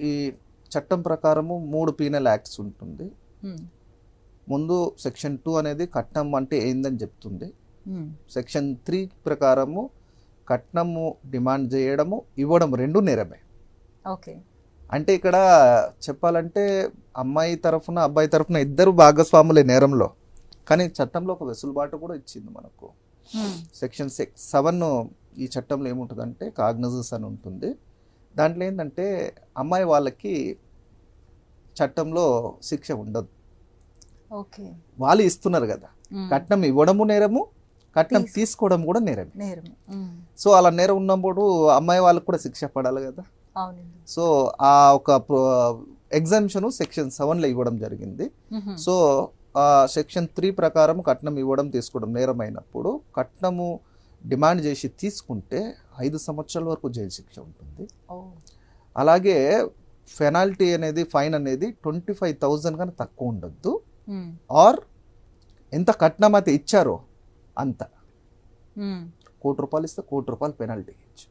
ఈ చట్టం ప్రకారము 3 పీనల్ యాక్ట్స్ ఉంటుంది. ముందు సెక్షన్ 2 అనేది కట్నం అంటే ఏందని చెప్తుంది. సెక్షన్ 3 ప్రకారము కట్నము డిమాండ్ చేయడము ఇవ్వడం 2 నేరమే. ఓకే. అంటే ఇక్కడ చెప్పాలంటే అమ్మాయి తరఫున అబ్బాయి తరఫున ఇద్దరు భాగస్వాములే నేరంలో, కానీ చట్టంలో ఒక వెసులుబాటు కూడా ఇచ్చింది మనకు. సెక్షన్ 7 ఈ చట్టంలో ఏముంటుందంటే కాగ్నజెస్ అని ఉంటుంది. దాంట్లో ఏంటంటే అమ్మాయి వాళ్ళకి చట్టంలో శిక్ష ఉండదు. ఓకే. వాళ్ళు ఇస్తున్నారు కదా, కట్నం ఇవ్వడము నేరము, కట్నం తీసుకోవడం కూడా నేరమే. సో అలా నేరం ఉన్నప్పుడు అమ్మాయి వాళ్ళకి కూడా శిక్ష పడాలి కదా. సో ఆ ఒక ఎగ్జామ్షన్ సెక్షన్ 7లో ఇవ్వడం జరిగింది. సో సెక్షన్ 3 ప్రకారం కట్నం ఇవ్వడం తీసుకోవడం నేరమైనప్పుడు కట్నము డిమాండ్ చేసి తీసుకుంటే 5 సంవత్సరాల వరకు జైలు శిక్ష ఉంటుంది. అలాగే పెనాల్టీ అనేది ఫైన్ అనేది 25,000 కన్నా తక్కువ ఉండొద్దు. ఆర్ ఎంత కట్నం అయితే ఇచ్చారో అంత, ₹1,00,000 ఇస్తే ₹1,00,000 పెనాల్టీ ఇచ్చు.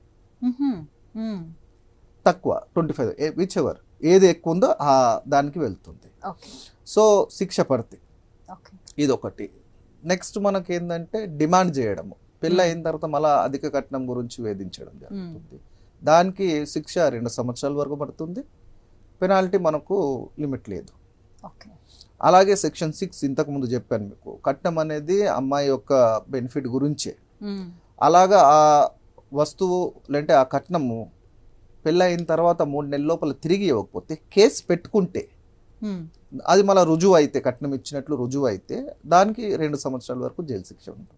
తక్కువ 25 విచ్ ఎవర్ ఏది ఎక్కువ ఉందో ఆ దానికి వెళ్తుంది. సో శిక్ష పడుతుంది. ఇది ఒకటి. నెక్స్ట్ మనకి ఏంటంటే డిమాండ్ చేయడము, పెళ్ళి అయిన తర్వాత మళ్ళీ అధిక కట్నం గురించి వేధించడం జరుగుతుంది. దానికి శిక్ష 2 సంవత్సరాల వరకు పడుతుంది. పెనాల్టీ మనకు లిమిట్ లేదు. అలాగే సెక్షన్ 6 ఇంతకు ముందు చెప్పాను మీకు, కట్నం అనేది అమ్మాయి యొక్క బెనిఫిట్ గురించే. అలాగా ఆ వస్తువు లేదంటే ఆ కట్నము పెళ్ళి అయిన తర్వాత 3 నెలల లోపల తిరిగి ఇవ్వకపోతే కేసు పెట్టుకుంటే అది మళ్ళీ రుజువు అయితే, కట్నం ఇచ్చినట్లు రుజువు అయితే దానికి 2 సంవత్సరాల వరకు జైలు శిక్ష ఉంటుంది.